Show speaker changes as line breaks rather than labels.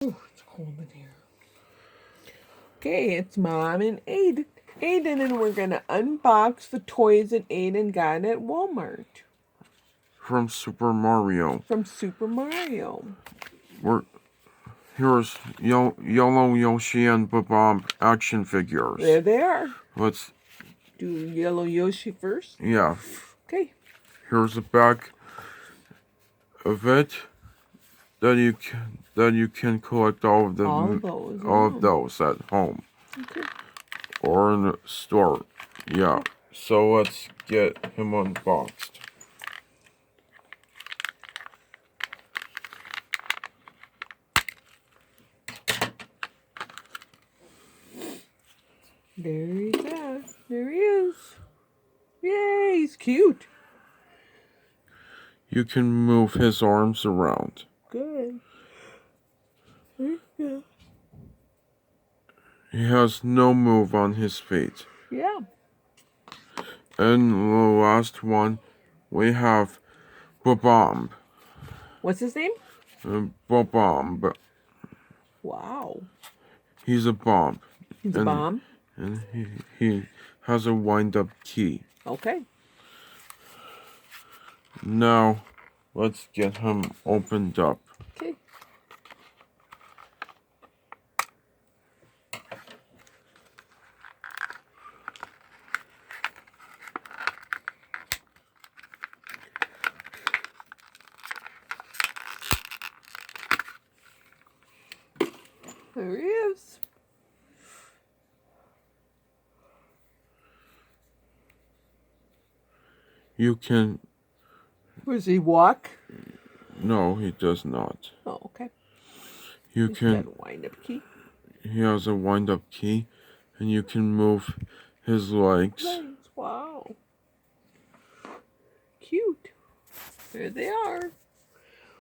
Oh, it's cold in here. Okay, it's Mom and Aiden. And we're going to unbox the toys that Aiden got at Walmart.
From Super Mario.
From Super Mario.
Here's yellow Yoshi and Bob-omb action figures.
There they are.
Let's
do yellow Yoshi first.
Yeah.
Okay.
Here's the back of it. Then you can collect all of those at home.
Okay.
Or in the store. Yeah. So let's get him unboxed.
There he's at. There he is. Yay, he's cute.
You can move his arms around.
Good. There you go.
He has no move on his feet.
Yeah.
And the last one, we have Bob-omb.
What's his name?
Bob-omb.
Wow.
He's a bomb.
He's a bomb?
And he has a wind-up key.
Okay.
Now, let's get him opened up.
Okay. There he is.
You can...
Does he walk?
No, he does not.
Oh, okay.
You can...
Got a wind-up key.
He has a wind-up key, and you can move his legs.
Wow. Cute. There they are.